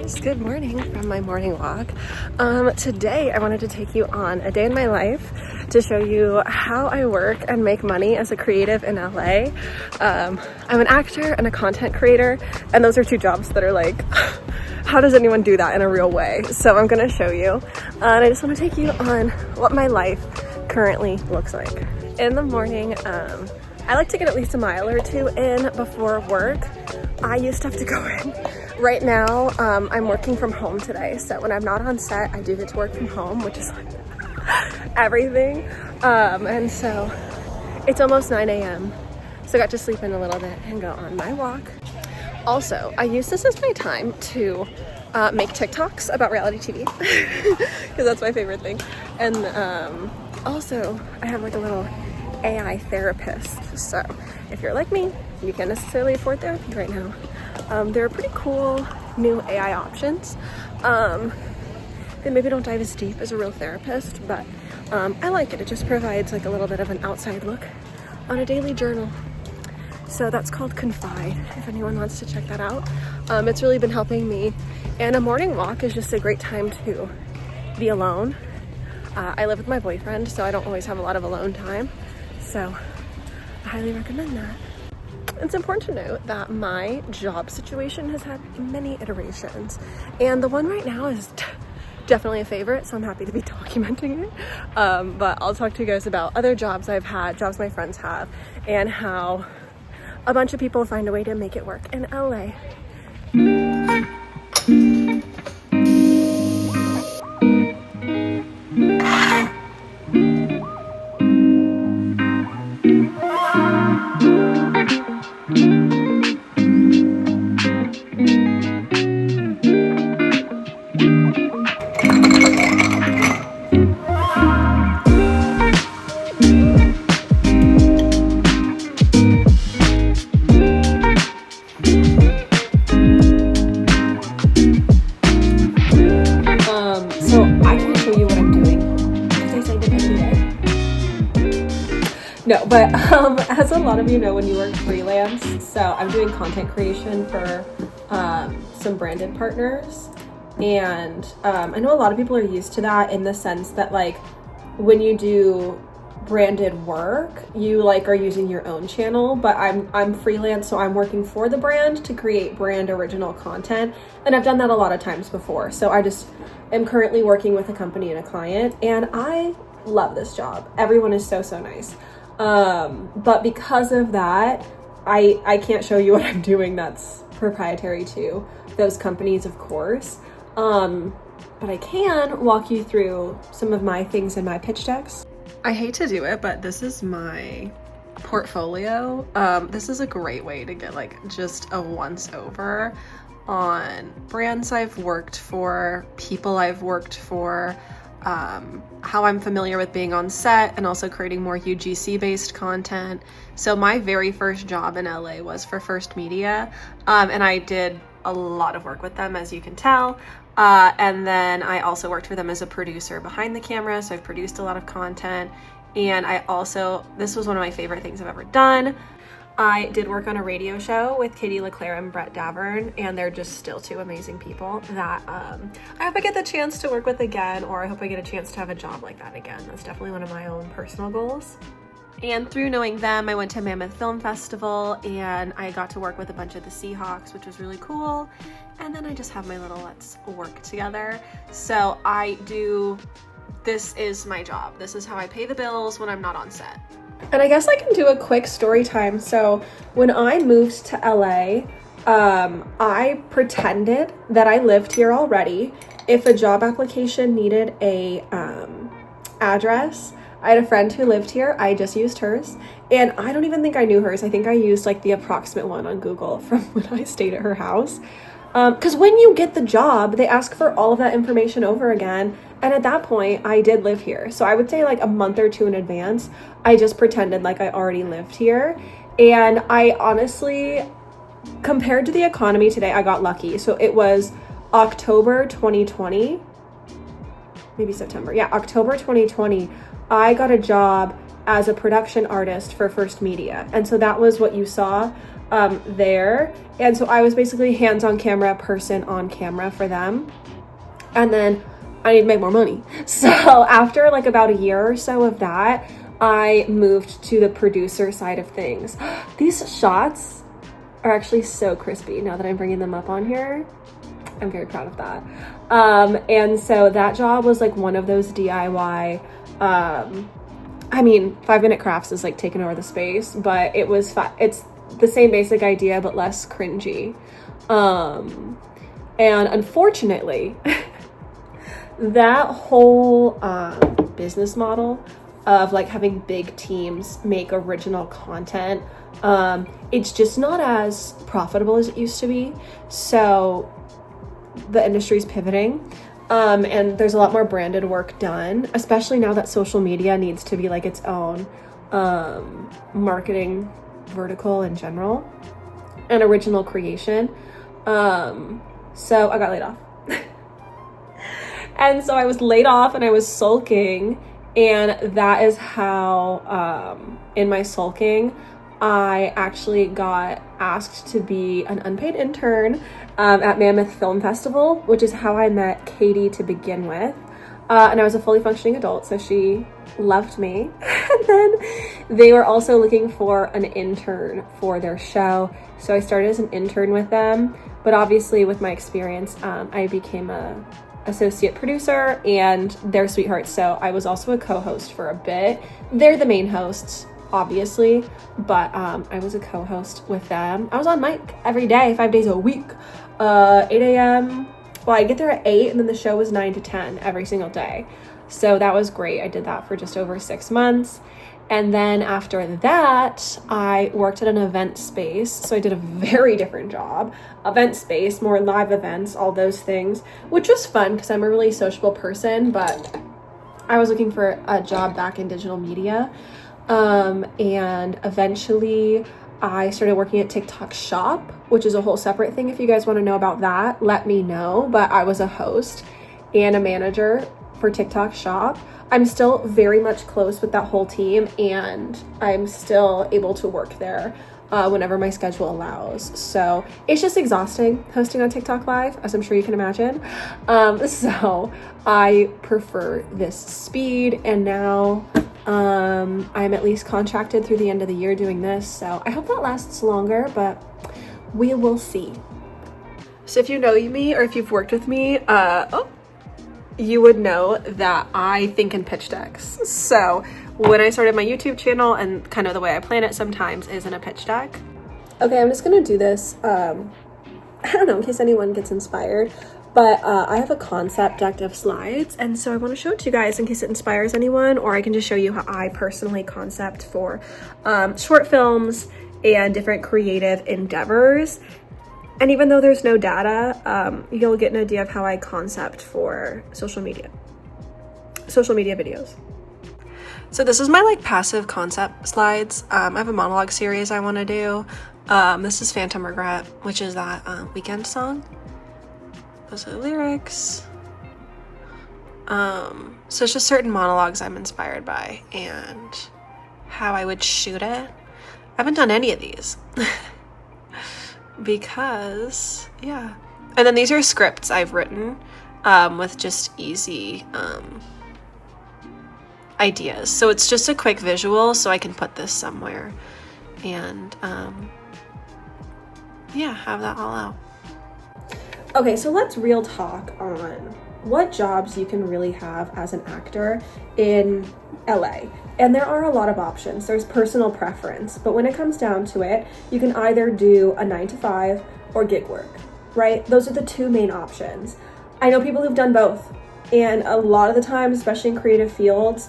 guys, good morning from my morning walk. Today I wanted to take you on a day in my life to show you how I work and make money as a creative in LA. I'm an actor and a content creator, and those are two jobs that are like, how does anyone do that in a real way? So I'm gonna show you, and I just want to take you on what my life currently looks like. In the morning, I like to get at least a mile or two in before work. I used to have to go in. Right now, I'm working from home today, so when I'm not on set, I do get to work from home, which is like everything. And so it's almost 9 a.m. So I got to sleep in a little bit and go on my walk. Also, I use this as my time to make TikToks about reality TV because that's my favorite thing. And also, I have like a little AI therapist. So if you're like me, you can't necessarily afford therapy right now. There are pretty cool new AI options. They maybe don't dive as deep as a real therapist, but I like it. It just provides like a little bit of an outside look on a daily journal. So that's called Confide, if anyone wants to check that out. It's really been helping me, and a morning walk is just a great time to be alone. I live with my boyfriend, so I don't always have a lot of alone time. So I highly recommend that. It's important to note that my job situation has had many iterations, and the one right now is definitely a favorite, so I'm happy to be documenting it. But I'll talk to you guys about other jobs I've had, jobs my friends have, and how a bunch of people find a way to make it work in LA. No, but as a lot of you know, when you work freelance, so I'm doing content creation for some branded partners, and I know a lot of people are used to that in the sense that like when you do branded work, you like are using your own channel, but I'm freelance, so I'm working for the brand to create brand original content, and I've done that a lot of times before. So I just am currently working with a company and a client, and I love this job. Everyone is so nice. But because of that, I can't show you what I'm doing that's proprietary to those companies, of course. But I can walk you through some of my things in my pitch decks. I hate to do it, but this is my portfolio. This is a great way to get like just a once over on brands I've worked for, people I've worked for, how I'm familiar with being on set and also creating more UGC based content. So my very first job in LA was for First Media, and I did a lot of work with them, as you can tell. And then I also worked for them as a producer behind the camera, so I've produced a lot of content. And I also, this was one of my favorite things I've ever done. I did work on a radio show with Katie LeClaire and Brett Davern, and they're just still two amazing people that I hope I get the chance to work with again, or I hope I get a chance to have a job like that again. That's definitely one of my own personal goals. And through knowing them, I went to Mammoth Film Festival, and I got to work with a bunch of the Seahawks, which was really cool. And then I just have my little let's work together. So this is my job. This is how I pay the bills when I'm not on set. And I guess I can do a quick story time. So when I moved to LA, I pretended that I lived here already. If a job application needed a address, I had a friend who lived here. I just used hers, and I don't even think I knew hers. I think I used like the approximate one on Google from when I stayed at her house. Because when you get the job, they ask for all of that information over again. And at that point, I did live here. So I would say like a month or two in advance, I just pretended like I already lived here. And I honestly, compared to the economy today, I got lucky. So it was October 2020, maybe September. Yeah, October 2020, I got a job as a production artist for First Media. And so that was what you saw. there. And so I was basically hands-on camera person on camera for them. And then I need to make more money. So after like about a year or so of that, I moved to the producer side of things. These shots are actually so crispy now that I'm bringing them up on here. I'm very proud of that. And so that job was like one of those DIY, I mean, 5 Minute Crafts is like taking over the space, but it's the same basic idea, but less cringy. And unfortunately, that whole business model of like having big teams make original content, it's just not as profitable as it used to be. So the industry's pivoting, and there's a lot more branded work done, especially now that social media needs to be like its own marketing vertical in general and original creation. So I got laid off. And so I was laid off and I was sulking, and that is how in my sulking I actually got asked to be an unpaid intern at Mammoth Film Festival, which is how I met Katie to begin with. And I was a fully functioning adult, so she loved me. And then they were also looking for an intern for their show. So I started as an intern with them, but obviously with my experience, I became a associate producer and their sweetheart. So I was also a co-host for a bit. They're the main hosts, obviously, but I was a co-host with them. I was on mic every day, 5 days a week, 8 a.m. Well, I get there at 8 and then the show was 9 to 10 every single day. So that was great. I did that for just over 6 months. And then after that, I worked at an event space. So I did a very different job. Event space, more live events, all those things, which was fun because I'm a really sociable person, but I was looking for a job back in digital media. And eventually I started working at TikTok Shop, which is a whole separate thing. If you guys want to know about that, let me know. But I was a host and a manager for TikTok Shop. I'm still very much close with that whole team, and I'm still able to work there whenever my schedule allows. So it's just exhausting hosting on TikTok Live, as I'm sure you can imagine. So I prefer this speed, and now I'm at least contracted through the end of the year doing this. So I hope that lasts longer, but we will see. So if you know me, or if you've worked with me, you would know that I think in pitch decks. So when I started my YouTube channel, and kind of the way I plan it sometimes is in a pitch deck. Okay, I'm just gonna do this, I don't know, in case anyone gets inspired, but I have a concept deck of slides, and so I want to show it to you guys in case it inspires anyone, or I can just show you how I personally concept for short films and different creative endeavors. And even though there's no data, you'll get an idea of how I concept for social media videos. So this is my like passive concept slides. I have a monologue series I want to do. This is Phantom Regret, which is that Weekend song. Those are the lyrics. So it's just certain monologues I'm inspired by and how I would shoot it. I haven't done any of these. Because yeah, and then these are scripts I've written with just easy ideas, so it's just a quick visual so I can put this somewhere and yeah, have that all out. Okay, so let's real talk on what jobs you can really have as an actor in LA. And there are a lot of options. There's personal preference, but when it comes down to it, you can either do a 9-to-5 or gig work, right? Those are the two main options. I know people who've done both, and a lot of the time, especially in creative fields,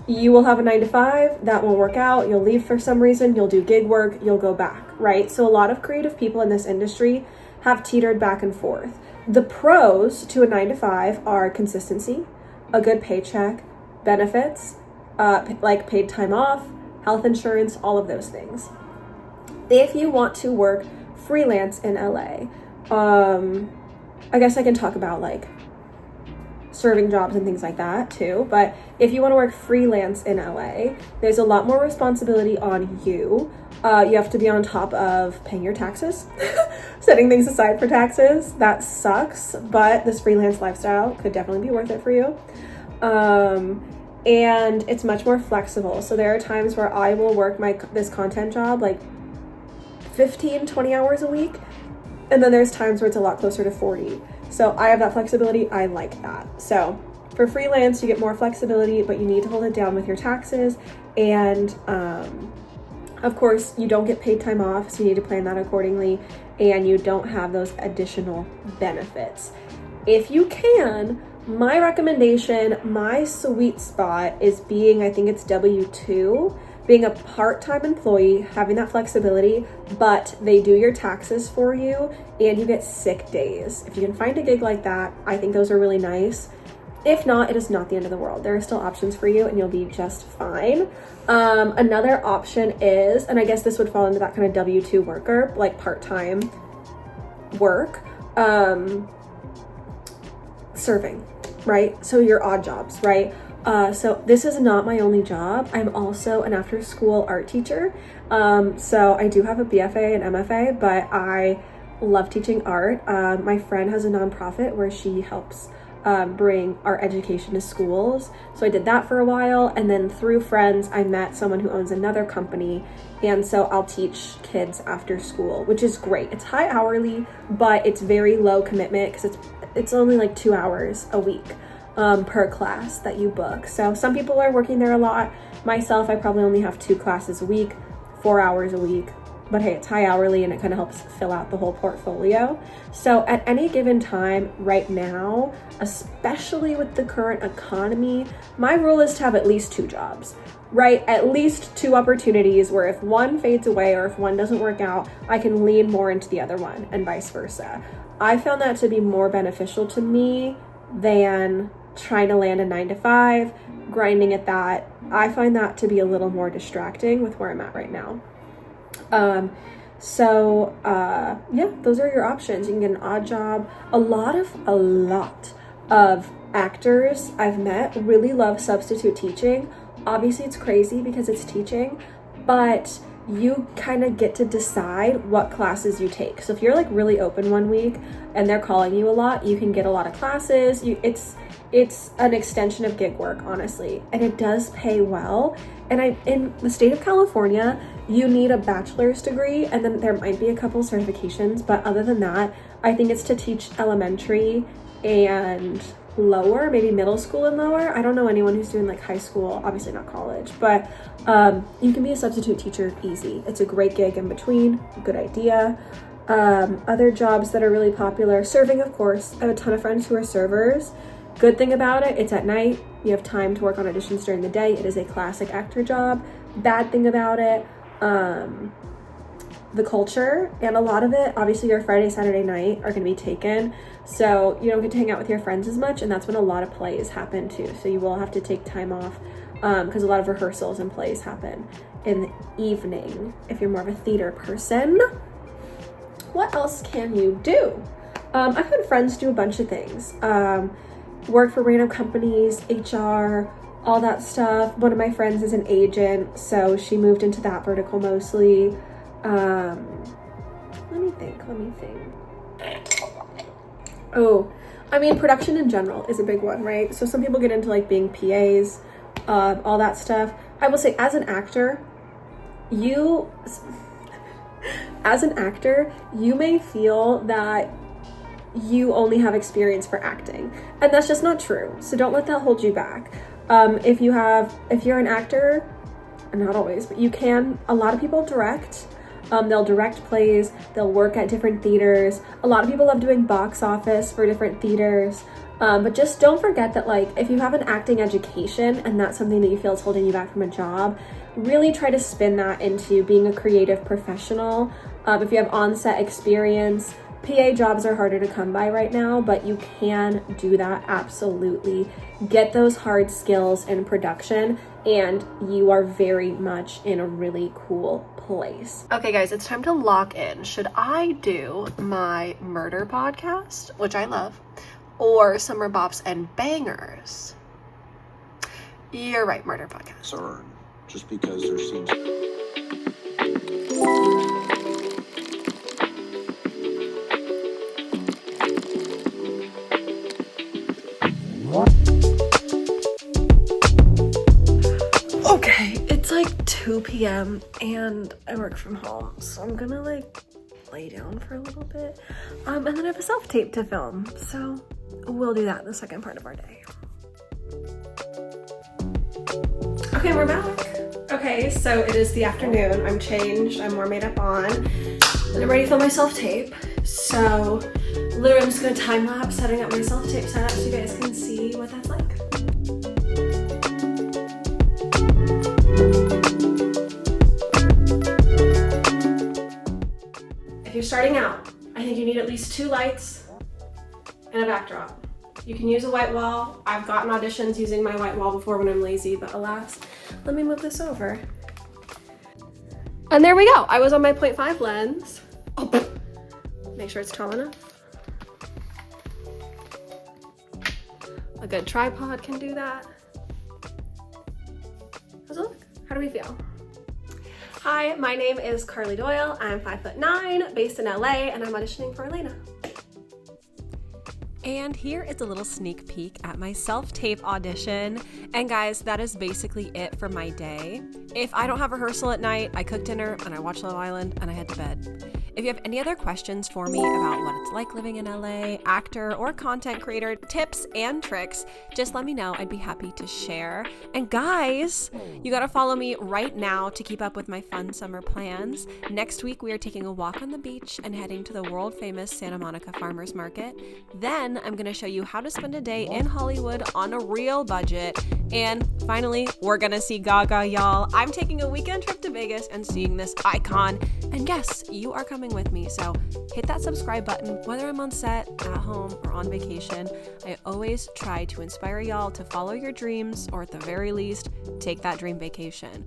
you will have a 9-to-5, that won't work out, you'll leave for some reason, you'll do gig work, you'll go back, right? So a lot of creative people in this industry have teetered back and forth. The pros to a 9-to-5 are consistency, a good paycheck, benefits, like paid time off, health insurance, all of those things. If you want to work freelance in LA, I guess I can talk about like serving jobs and things like that too, but if you want to work freelance in LA, there's a lot more responsibility on you. You have to be on top of paying your taxes, setting things aside for taxes. That sucks, but this freelance lifestyle could definitely be worth it for you. And it's much more flexible. So there are times where I will work this content job like 15, 20 hours a week. And then there's times where it's a lot closer to 40. So I have that flexibility. I like that. So for freelance, you get more flexibility, but you need to hold it down with your taxes. And of course, you don't get paid time off, so you need to plan that accordingly. And you don't have those additional benefits. If you can, my recommendation, my sweet spot is being, I think it's W-2, being a part-time employee, having that flexibility, but they do your taxes for you and you get sick days. If you can find a gig like that, I think those are really nice. If not, it is not the end of the world. There are still options for you and you'll be just fine. Another option is, and I guess this would fall into that kind of W-2 worker, like part-time work, serving, right? So your odd jobs, right? So this is not my only job. I'm also an after-school art teacher. So I do have a BFA and MFA, but I love teaching art. My friend has a nonprofit where she helps bring art education to schools. So I did that for a while. And then through friends, I met someone who owns another company. And so I'll teach kids after school, which is great. It's high hourly, but it's very low commitment because it's only like 2 hours a week per class that you book. So some people are working there a lot. Myself, I probably only have 2 classes a week, 4 hours a week. But hey, it's high hourly and it kind of helps fill out the whole portfolio. So at any given time right now, especially with the current economy, my rule is to have at least 2 jobs, right? At least 2 opportunities where if one fades away or if one doesn't work out, I can lean more into the other one and vice versa. I found that to be more beneficial to me than trying to land a 9-to-5, grinding at that. I find that to be a little more distracting with where I'm at right now. Yeah, those are your options. You can get an odd job. A lot of actors I've met really love substitute teaching. Obviously it's crazy because it's teaching, but you kind of get to decide what classes you take. So if you're like really open one week and they're calling you a lot, you can get a lot of classes. It's an extension of gig work, honestly, and it does pay well. And in the state of California, you need a bachelor's degree, and then there might be a couple certifications, but other than that, I think it's to teach elementary and lower, maybe middle school and lower. I don't know anyone who's doing like high school, obviously not college, but you can be a substitute teacher easy. It's a great gig in between, good idea. Other jobs that are really popular, serving, of course. I have a ton of friends who are servers. Good thing about it, it's at night. You have time to work on auditions during the day. It is a classic actor job. Bad thing about it, the culture, and a lot of it, obviously your Friday, Saturday night are going to be taken. So you don't get to hang out with your friends as much, and that's when a lot of plays happen too. So you will have to take time off because a lot of rehearsals and plays happen in the evening if you're more of a theater person. What else can you do? I've had friends do a bunch of things. Work for random companies, HR, all that stuff. One of my friends is an agent, so she moved into that vertical mostly. Let me think. Oh, I mean, production in general is a big one, right? So some people get into like being PAs, all that stuff. I will say, as an actor, you may feel that you only have experience for acting, and that's just not true. So don't let that hold you back. If you're an actor, not always, but you can, a lot of people direct. They'll direct plays, they'll work at different theaters. A lot of people love doing box office for different theaters. But just don't forget that, like, if you have an acting education and that's something that you feel is holding you back from a job, really try to spin that into being a creative professional. If you have on-set experience, PA jobs are harder to come by right now, but you can do that, absolutely. Get those hard skills in production, and you are very much in a really cool place. Okay, guys, it's time to lock in. Should I do my murder podcast, which I love, or Summer Bops and Bangers? You're right, murder podcast. Just because there seems... Okay, it's like 2 p.m. and I work from home, so I'm gonna like lay down for a little bit. And then I have a self-tape to film, so we'll do that in the second part of our day. Okay, we're back. Okay, so it is the afternoon. I'm changed, I'm more made up on, and I'm ready to film my self-tape. So literally I'm just gonna time lapse setting up my self-tape setup so you guys can see what that's like. If you're starting out, I think you need at least 2 lights and a backdrop. You can use a white wall. I've gotten auditions using my white wall before when I'm lazy, but alas, let me move this over. And there we go. I was on my 0.5 lens. Oh, make sure it's tall enough. A good tripod can do that. How's it look? How do we feel? Hi, my name is Carly Doyle. I'm 5'9", based in LA, and I'm auditioning for Elena. And here is a little sneak peek at my self-tape audition. And guys, that is basically it for my day. If I don't have rehearsal at night, I cook dinner and I watch Love Island and I head to bed. If you have any other questions for me about what it's like living in LA, actor or content creator, tips and tricks, just let me know. I'd be happy to share. And guys, you gotta follow me right now to keep up with my fun summer plans. Next week, we are taking a walk on the beach and heading to the world famous Santa Monica Farmers Market. Then I'm gonna show you how to spend a day in Hollywood on a real budget. And finally, we're gonna see Gaga, y'all. I'm taking a weekend trip to Vegas and seeing this icon. And yes, you are coming with me, so hit that subscribe button. Whether I'm on set, at home, or on vacation, I always try to inspire y'all to follow your dreams, or at the very least, take that dream vacation.